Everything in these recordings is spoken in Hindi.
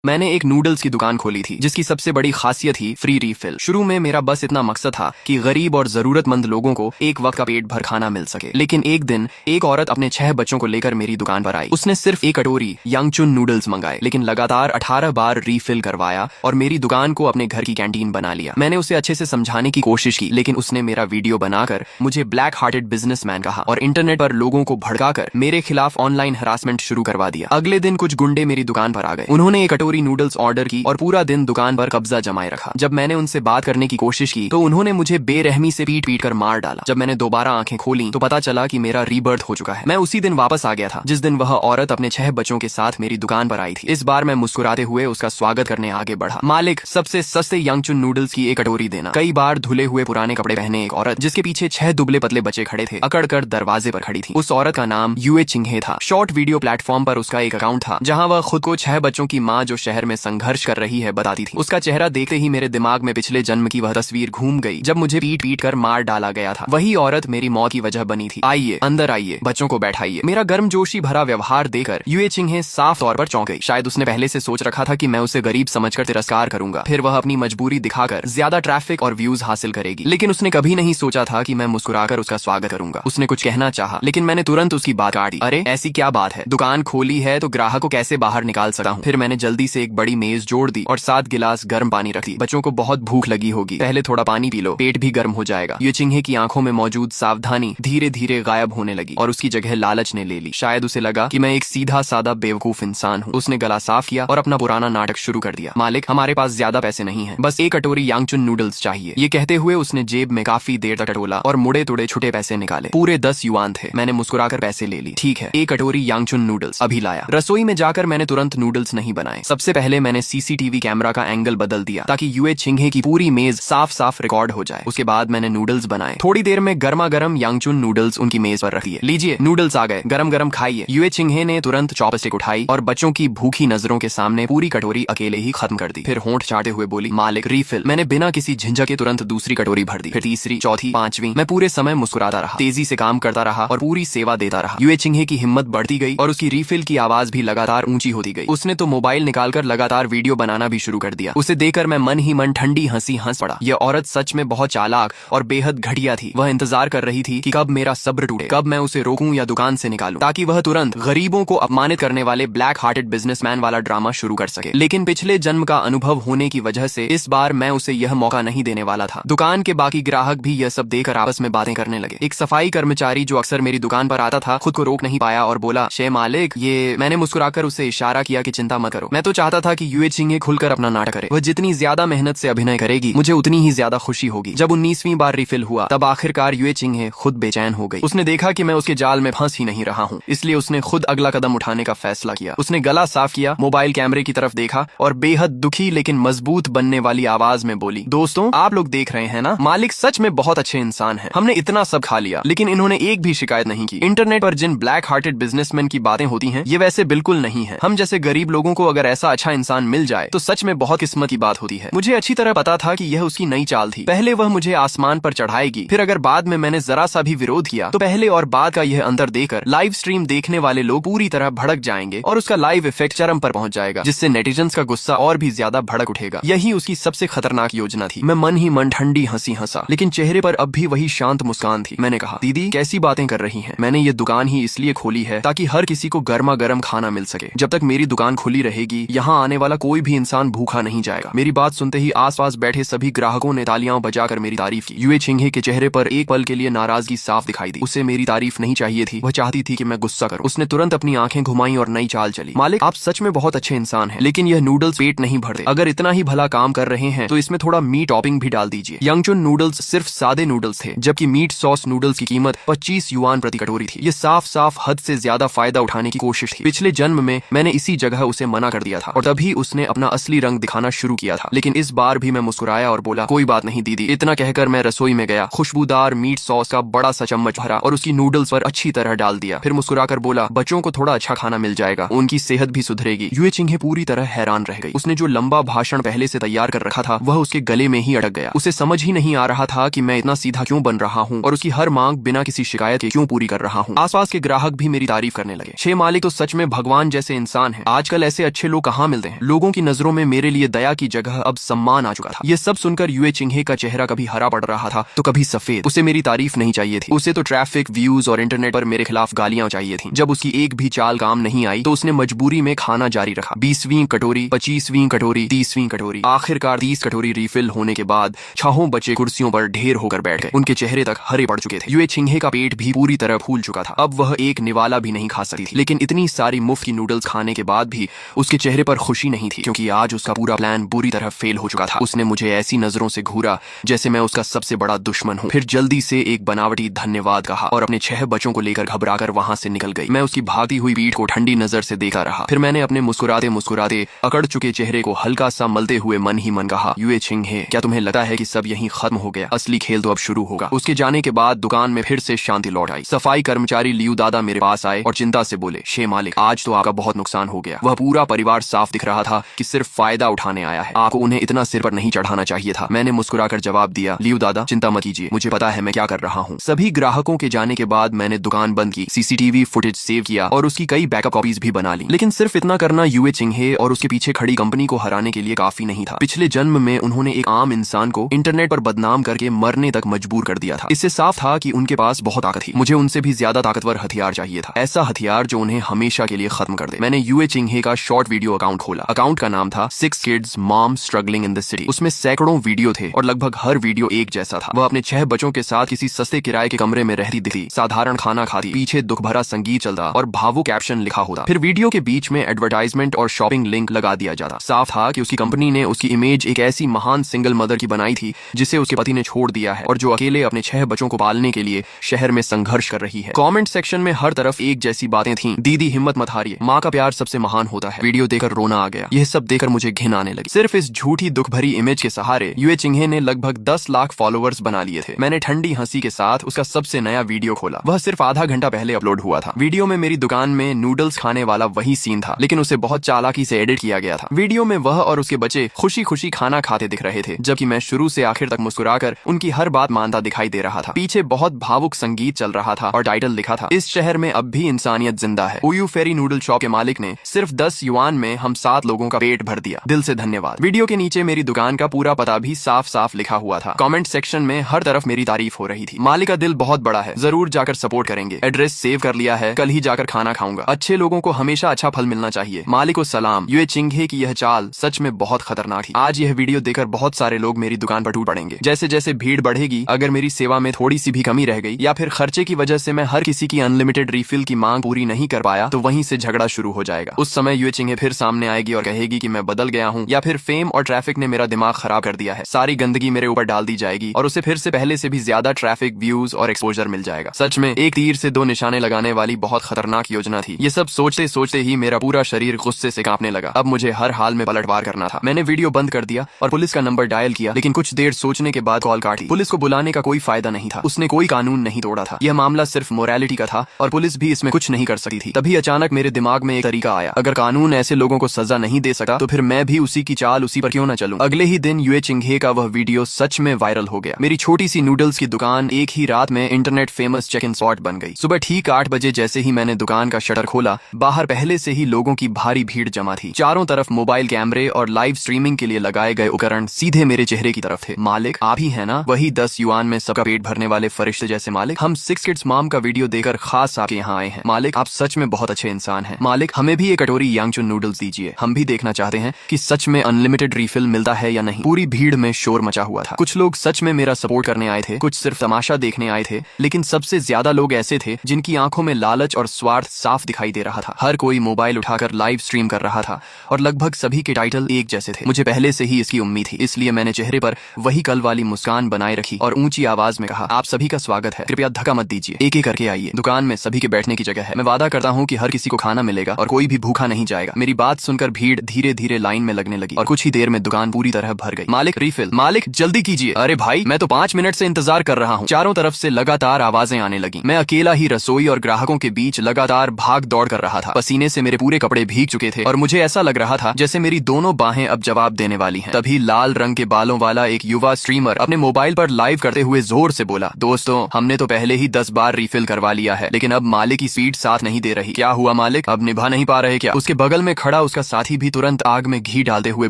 मैंने एक नूडल्स की दुकान खोली थी जिसकी सबसे बड़ी खासियत थी फ्री रीफिल। शुरू में मेरा बस इतना मकसद था कि गरीब और जरूरतमंद लोगों को एक वक्त का पेट भर खाना मिल सके। लेकिन एक दिन एक औरत अपने 6 बच्चों को लेकर मेरी दुकान पर आई। उसने सिर्फ एक कटोरी यांगचुन नूडल्स मंगाए, लेकिन लगातार 18 बार रीफिल करवाया और मेरी दुकान को अपने घर की कैंटीन बना लिया। मैंने उसे अच्छे से समझाने की कोशिश की, लेकिन उसने मेरा वीडियो बनाकर मुझे ब्लैक हार्टेड बिजनेसमैन कहा और इंटरनेट पर लोगों को भड़काकर मेरे खिलाफ ऑनलाइन हरासमेंट शुरू करवा दिया। अगले दिन कुछ गुंडे मेरी दुकान पर आ गए। उन्होंने एक कटोरी नूडल्स ऑर्डर की और पूरा दिन दुकान पर कब्जा जमाए रखा। जब मैंने उनसे बात करने की कोशिश की तो उन्होंने मुझे बेरहमी से पीट पीट कर मार डाला। जब मैंने दोबारा आंखें खोली तो पता चला कि मेरा रीबर्थ हो चुका है। मैं उसी दिन वापस आ गया था जिस दिन वह औरत अपने 6 बच्चों के साथ मेरी दुकान पर आई थी। इस बार मैं मुस्कुराते हुए उसका स्वागत करने आगे बढ़ा। मालिक, सबसे सस्ते यांगचुन नूडल्स की एक कटोरी देना। कई बार धुले हुए पुराने कपड़े पहने एक औरत जिसके पीछे 6 दुबले पतले बच्चे खड़े थे अकड़ कर दरवाजे पर खड़ी थी। उस औरत का नाम यूए चिंघे था। शॉर्ट वीडियो प्लेटफॉर्म पर उसका एक अकाउंट था जहाँ वह खुद को 6 बच्चों की माँ जो शहर में संघर्ष कर रही है बताती थी। उसका चेहरा देखते ही मेरे दिमाग में पिछले जन्म की वह तस्वीर घूम गई जब मुझे पीट पीट कर मार डाला गया था। वही औरत मेरी मौत की वजह बनी थी। आइए अंदर आइए, बच्चों को बैठाइए। मेरा गर्मजोशी भरा व्यवहार देकर यूए चिंघे साफ तौर पर चौंक गई। शायद उसने पहले से सोच रखा था कि मैं उसे गरीब समझकर तिरस्कार करूंगा, फिर वह अपनी मजबूरी दिखाकर ज्यादा ट्रैफिक और व्यूज हासिल करेगी। लेकिन उसने कभी नहीं सोचा था कि मैं मुस्कुराकर उसका स्वागत करूंगा। उसने कुछ कहना चाहा, लेकिन मैंने तुरंत उसकी बात काट दी। अरे ऐसी क्या बात है, दुकान खोली है तो ग्राहक को कैसे बाहर निकाल सकता हूँ। फिर मैंने जल्दी से एक बड़ी मेज जोड़ दी और 7 गिलास गर्म पानी रख दी। बच्चों को बहुत भूख लगी होगी, पहले थोड़ा पानी पी लो, पेट भी गर्म हो जाएगा। ये चिंघे की आंखों में मौजूद सावधानी धीरे धीरे गायब होने लगी और उसकी जगह लालच ने ले ली। शायद उसे लगा कि मैं एक सीधा सादा बेवकूफ इंसान हूँ। उसने गला साफ किया और अपना पुराना नाटक शुरू कर दिया। मालिक, हमारे पास ज्यादा पैसे नहीं है, बस एक कटोरी यांगचुन नूडल्स चाहिए। ये कहते हुए उसने जेब में काफी देर तक टटोला और मुड़े तुड़े छुटे पैसे निकाले। पूरे 10 युआन थे। मैंने मुस्कुराकर पैसे ले ली। ठीक है, एक कटोरी यांगचुन नूडल्स अभी लाया। रसोई में जाकर मैंने तुरंत नूडल्स नहीं बनाए। सबसे पहले मैंने सीसीटीवी कैमरा का एंगल बदल दिया ताकि यूए चिंघे की पूरी मेज साफ साफ रिकॉर्ड हो जाए। उसके बाद मैंने नूडल्स बनाए। थोड़ी देर में गर्मा गर्म यांगचुन नूडल्स उनकी मेज पर रख दिए। लीजिए, नूडल्स आ गए, गरम गरम खाइए। यूए चिंघे ने तुरंत चॉपस्टिक उठाई और बच्चों की भूखी नजरों के सामने पूरी कटोरी अकेले ही खत्म कर दी। फिर होंठ चाटे हुए बोली, मालिक रीफिल। मैंने बिना किसी झिझक के तुरंत दूसरी कटोरी भर दी, फिर तीसरी, चौथी, 5वीं। मैं पूरे समय मुस्कुराता रहा, तेजी से काम करता रहा और पूरी सेवा देता रहा। यूए चिंघे की हिम्मत बढ़ती गई और उसकी रीफिल की आवाज भी लगातार ऊंची होती गई। उसने तो मोबाइल निकालकर लगातार वीडियो बनाना भी शुरू कर दिया। उसे देखकर मैं मन ही मन ठंडी हंसी हंस पड़ा। यह औरत सच में बहुत चालाक और बेहद घटिया थी। वह इंतजार कर रही थी कि कब मेरा सब्र टूटे, कब मैं उसे रोकूं या दुकान से निकालूं, ताकि वह तुरंत गरीबों को अपमानित करने वाले ब्लैक हार्टेड बिजनेसमैन वाला ड्रामा शुरू कर सके। लेकिन पिछले जन्म का अनुभव होने की वजह से इस बार मैं उसे यह मौका नहीं देने वाला था। दुकान के बाकी ग्राहक भी यह सब देखकर आपस में बातें करने लगे। एक सफाई कर्मचारी जो अक्सर मेरी दुकान पर आता था खुद को रोक नहीं पाया और बोला, शे मालिक ये। मैंने मुस्कुराकर उसे इशारा किया कि चिंता मत करो। मैं तो चाहता था कि यूए चिंघे खुलकर अपना नाटक करे। वह जितनी ज्यादा मेहनत से अभिनय करेगी मुझे उतनी ही ज्यादा खुशी होगी। जब 19वीं बार रिफिल हुआ तब आखिरकार यूए चिंघे खुद बेचैन हो गई। उसने देखा कि मैं उसके जाल में फंस ही नहीं रहा हूँ, इसलिए उसने खुद अगला कदम उठाने का फैसला किया। उसने गला साफ किया, मोबाइल कैमरे की तरफ देखा और बेहद दुखी लेकिन मजबूत बनने वाली आवाज में बोली, दोस्तों आप लोग देख रहे हैं ना, मालिक सच में बहुत अच्छे इंसान है। हमने इतना सब खा लिया लेकिन इन्होंने एक भी शिकायत नहीं की। इंटरनेट पर जिन ब्लैक हार्टेड बिजनेसमैन की बातें होती हैं ये वैसे बिल्कुल नहीं है। हम जैसे गरीब लोगों को अगर ऐसा अच्छा इंसान मिल जाए तो सच में बहुत किस्मत की बात होती है। मुझे अच्छी तरह पता था कि यह उसकी नई चाल थी। पहले वह मुझे आसमान पर चढ़ाएगी, फिर अगर बाद में मैंने जरा सा भी विरोध किया तो पहले और बाद का यह अंतर देकर लाइव स्ट्रीम देखने वाले लोग पूरी तरह भड़क जाएंगे और उसका लाइव इफेक्ट चरम पर पहुंच जाएगा, जिससे नेटिजन्स का गुस्सा और भी ज्यादा भड़क उठेगा। यही उसकी सबसे खतरनाक योजना थी। मैं मन ही मन ठंडी हंसी हंसा, लेकिन चेहरे पर अब भी वही शांत मुस्कान थी। मैंने कहा, दीदी कैसी बातें कर रही हैं? मैंने ये दुकान ही इसलिए खोली है ताकि हर किसी को गर्मा गर्म खाना मिल सके। जब तक मेरी दुकान खुली रहेगी यहाँ आने वाला कोई भी इंसान भूखा नहीं जाएगा। मेरी बात सुनते ही आसपास बैठे सभी ग्राहकों ने तालियां बजाकर मेरी तारीफ की। यूए चिंघे के चेहरे पर एक पल के लिए नाराजगी साफ दिखाई दी। उसे मेरी तारीफ नहीं चाहिए थी, वह चाहती थी कि मैं गुस्सा करूं। उसने तुरंत अपनी आंखें घुमाई और नई चाल चली। मालिक, आप सच में बहुत अच्छे इंसान हैं, लेकिन यह नूडल्स पेट नहीं भरते। अगर इतना ही भला काम कर रहे हैं तो इसमें थोड़ा मीट टॉपिंग भी डाल दीजिए। यांगचुन नूडल्स सिर्फ सादे नूडल्स थे, जबकि मीट सॉस नूडल्स की कीमत 25 युआन प्रति कटोरी थी। ये साफ साफ हद से ज्यादा फायदा उठाने की कोशिश थी। पिछले जन्म में मैंने इसी जगह उसे मना कर दिया था और तभी उसने अपना असली रंग दिखाना शुरू किया था। लेकिन इस बार भी मैं मुस्कुराया और बोला, कोई बात नहीं दीदी। इतना कहकर मैं रसोई में गया, खुशबूदार मीट सॉस का बड़ा सा चम्मच भरा और उसकी नूडल्स पर अच्छी तरह डाल दिया। फिर मुस्कुराकर बोला, बच्चों को थोड़ा अच्छा खाना मिल जाएगा, उनकी सेहत भी सुधरेगी। यूए चिंघे पूरी तरह हैरान रह गई। उसने जो लंबा भाषण पहले से तैयार कर रखा था वह उसके गले में ही अटक गया। उसे समझ ही नहीं आ रहा था कि मैं इतना सीधा क्यों बन रहा हूँ और उसकी हर मांग बिना किसी शिकायत के क्यों पूरी कर रहा हूँ। आसपास के ग्राहक भी मेरी तारीफ करने लगे। छह मालिक तो सच में भगवान जैसे इंसान है, आजकल ऐसे अच्छे लोग कहाँ मिलते हैं। लोगों की नजरों में मेरे लिए दया की जगह अब सम्मान आ चुका था। ये सब सुनकर युए चिंगहे का चेहरा कभी हरा पड़ रहा था तो कभी सफेद। उसे मेरी तारीफ नहीं चाहिए थी, उसे तो ट्रैफिक, व्यूज और इंटरनेट पर मेरे खिलाफ गालियां चाहिए थी। जब उसकी एक भी चाल काम नहीं आई तो उसने मजबूरी में खाना जारी रखा। 20वीं कटोरी, 25वीं कटोरी, 30वीं कटोरी, आखिरकार 30 कटोरी रिफिल होने के बाद 6 बच्चे कुर्सियों पर ढेर होकर बैठ गए। उनके चेहरे तक हरे पड़ चुके थे। युए चिंगहे का पेट भी पूरी तरह फूल चुका था। अब वह एक निवाला भी नहीं खा सकती थी। लेकिन इतनी सारी मुफ्त की नूडल्स खाने के बाद भी उसके चेहरे पर खुशी नहीं थी, क्योंकि आज उसका पूरा प्लान बुरी तरह फेल हो चुका था। उसने मुझे ऐसी नजरों से घूरा जैसे मैं उसका सबसे बड़ा दुश्मन हूँ। फिर जल्दी से एक बनावटी धन्यवाद कहा और अपने 6 बच्चों को लेकर घबराकर वहां से निकल गई। मैं उसकी भागती हुई पीठ को ठंडी नजर से देखा रहा। फिर मैंने अपने मुस्कुराते मुस्कुराते अकड़ चुके चेहरे को हल्का सा मलते हुए मन ही मन कहा, युए चिंगहे, क्या तुम्हें लगता है कि सब यहीं खत्म हो गया? असली खेल तो अब शुरू होगा। उसके जाने के बाद दुकान में फिर से शांति लौट आई। सफाई कर्मचारी लियू दादा मेरे पास आए और चिंता से बोले, शे मालिक, आज तो आपका बहुत नुकसान हो गया। वह पूरा परिवार साफ दिख रहा था कि सिर्फ फायदा उठाने आया है। आपको उन्हें इतना सिर पर नहीं चढ़ाना चाहिए था। मैंने मुस्कुराकर जवाब दिया, लियू दादा, चिंता मत कीजिए, मुझे पता है मैं क्या कर रहा हूँ। सभी ग्राहकों के जाने के बाद मैंने दुकान बंद की, सीसीटीवी फुटेज सेव किया और उसकी कई बैकअप कॉपीज भी बना ली। लेकिन सिर्फ इतना करना युए चिंगहे और उसके पीछे खड़ी कंपनी को हराने के लिए काफी नहीं था। पिछले जन्म में उन्होंने एक आम इंसान को इंटरनेट पर बदनाम करके मरने तक मजबूर कर दिया था। इससे साफ था कि उनके पास बहुत ताकत थी। मुझे उनसे भी ज्यादा ताकतवर हथियार चाहिए था, ऐसा हथियार जो उन्हें हमेशा के लिए खत्म कर दे। मैंने युए चिंगहे का शॉर्ट वीडियो अकाउंट खोला। अकाउंट का नाम था 6 Kids Mom Struggling in the City। उसमें सैकड़ों वीडियो थे और लगभग हर वीडियो एक जैसा था। वह अपने 6 बच्चों के साथ किसी सस्ते किराए के कमरे में रहती दिखती, साधारण खाना खाती, पीछे दुख भरा संगीत चलता और भावुक कैप्शन लिखा होता। फिर वीडियो के बीच में एडवर्टाइजमेंट और शॉपिंग लिंक लगा दिया जाता। साफ था कि उसकी कंपनी ने उसकी इमेज एक ऐसी महान सिंगल मदर की बनाई थी जिसे उसके पति ने छोड़ दिया है और जो अकेले अपने 6 बच्चों को पालने के लिए शहर में संघर्ष कर रही है। कमेंट सेक्शन में हर तरफ एक जैसी बातें थीं। दीदी हिम्मत मत हारिए, माँ का प्यार सबसे महान होता है। वीडियो देखकर रोना आ गया। यह सब देखकर मुझे घिन आने लगी। सिर्फ इस झूठी दुख भरी इमेज के सहारे युए चिंगहे ने लगभग 10 लाख फॉलोअर्स बना लिए थे। मैंने ठंडी हंसी के साथ उसका सबसे नया वीडियो खोला। वह सिर्फ आधा घंटा पहले अपलोड हुआ था। वीडियो में मेरी दुकान में नूडल्स खाने वाला वही सीन था, लेकिन उसे बहुत चालाकी से एडिट किया गया था। वीडियो में वह और उसके बच्चे खुशी खुशी खाना खाते दिख रहे थे, जबकि मैं शुरू से आखिर तक मुस्कुराकर उनकी हर बात मानता दिखाई दे रहा था। पीछे बहुत भावुक संगीत चल रहा था और टाइटल लिखा था, इस शहर में अब भी इंसानियत जिंदा है। ओयू फेरी नूडल शॉप के मालिक ने सिर्फ 10 युआन में हम 7 लोगों का पेट भर दिया। दिल से धन्यवाद। वीडियो के नीचे मेरी दुकान का पूरा पता भी साफ साफ लिखा हुआ था। कमेंट सेक्शन में हर तरफ मेरी तारीफ हो रही थी। मालिक का दिल बहुत बड़ा है, जरूर जाकर सपोर्ट करेंगे। एड्रेस सेव कर लिया है, कल ही जाकर खाना खाऊंगा। अच्छे लोगों को हमेशा अच्छा फल मिलना चाहिए। मालिक को सलाम। युए चिंगहे की यह चाल सच में बहुत खतरनाक थी। आज यह वीडियो देखकर बहुत सारे लोग मेरी दुकान पर टूट पड़ेंगे। जैसे जैसे भीड़ बढ़ेगी, अगर मेरी सेवा में थोड़ी सी भी कमी रह गई या फिर खर्चे की वजह से मैं हर किसी की अनलिमिटेड रिफिल की मांग पूरी नहीं कर पाया, तो वहीं से झगड़ा शुरू हो जाएगा। उस समय युए चिंगहे फिर सामने आएगी और कहेगी कि मैं बदल गया हूँ, या फिर फेम और ट्रैफिक ने मेरा दिमाग खराब कर दिया है। सारी गंदगी मेरे ऊपर डाल दी जाएगी और उसे फिर से पहले से भी ज्यादा ट्रैफिक, व्यूज और एक्सपोजर मिल जाएगा। सच में एक तीर से 2 निशाने लगाने वाली बहुत खतरनाक योजना थी। ये सब सोचते सोचते ही मेरा पूरा शरीर गुस्से से कांपने लगा। अब मुझे हर हाल में पलटवार करना था। मैंने वीडियो बंद कर दिया और पुलिस का नंबर डायल किया, लेकिन कुछ देर सोचने के बाद कॉल काटी। पुलिस को बुलाने का कोई फायदा नहीं था। उसने कोई कानून नहीं तोड़ा था। यह मामला सिर्फ मोरालिटी का था और पुलिस भी इसमें कुछ नहीं कर सकती थी। तभी अचानक मेरे दिमाग में एक तरीका आया, अगर कानून ऐसे लोगों को सजा नहीं दे सका तो फिर मैं भी उसी की चाल उसी पर क्यों न चलूं। अगले ही दिन युए चिंगहे का वह वीडियो सच में वायरल हो गया। मेरी छोटी सी नूडल्स की दुकान एक ही रात में internet famous check in spot बन गई। सुबह ठीक 8 बजे जैसे ही मैंने दुकान का शटर खोला, बाहर पहले से ही लोगों की भारी भीड़ जमा थी। चारों तरफ मोबाइल कैमरे और लाइव स्ट्रीमिंग के लिए लगाए गए उपकरण सीधे मेरे चेहरे की तरफ थे। मालिक, आप ही है ना वही 10 युआन में सबका पेट भरने वाले फरिश्ते जैसे मालिक? हम 6 Kids Mom का वीडियो देखकर खास आपके यहाँ आए हैं। मालिक, आप सच में बहुत अच्छे इंसान हैं। मालिक, हमें भी एक कटोरी यांगचून नूडल्स दीजिए। हम भी देखना चाहते हैं कि सच में अनलिमिटेड रिफिल मिलता है या नहीं। पूरी भीड़ में शोर मचा हुआ था। कुछ लोग सच में मेरा सपोर्ट करने आए थे, कुछ सिर्फ तमाशा देखने आए थे, लेकिन सबसे ज्यादा लोग ऐसे थे जिनकी आंखों में लालच और स्वार्थ साफ दिखाई दे रहा था। हर कोई मोबाइल उठाकर लाइव स्ट्रीम कर रहा था और लगभग सभी के टाइटल एक जैसे थे। मुझे पहले से ही इसकी उम्मीद थी, इसलिए मैंने चेहरे पर वही कल वाली मुस्कान बनाए रखी और ऊंची आवाज में कहा, आप सभी का स्वागत है, कृपया धक्का मत दीजिए, एक एक करके आइए। दुकान में सभी के बैठने की जगह है। मैं वादा करता हूँ कि हर किसी को खाना मिलेगा और कोई भी भूखा नहीं जाएगा। मेरी बात सुनकर भीड़ धीरे धीरे लाइन में लगने लगी और कुछ ही देर में दुकान पूरी तरह भर गई। मालिक, रिफिल। मालिक, जल्दी कीजिए। अरे भाई, मैं तो 5 मिनट से इंतजार कर रहा हूँ। चारों तरफ से लगातार आवाजें आने लगी। मैं अकेला ही रसोई और ग्राहकों के बीच लगातार भाग दौड़ कर रहा था। पसीने से मेरे पूरे कपड़े भीग चुके थे और मुझे ऐसा लग रहा था जैसे मेरी दोनों बाहें अब जवाब देने वाली हैं। तभी लाल रंग के बालों वाला एक युवा स्ट्रीमर अपने मोबाइल पर लाइव करते हुए जोर से बोला, दोस्तों, हमने तो पहले ही 10 बार रिफिल करवा लिया है, लेकिन अब मालिक की स्पीड साथ नहीं दे रही। क्या हुआ मालिक, अब निभा नहीं पा रहे क्या? उसके बगल में खड़ा बोला उसका साथी भी तुरंत आग में घी डालते हुए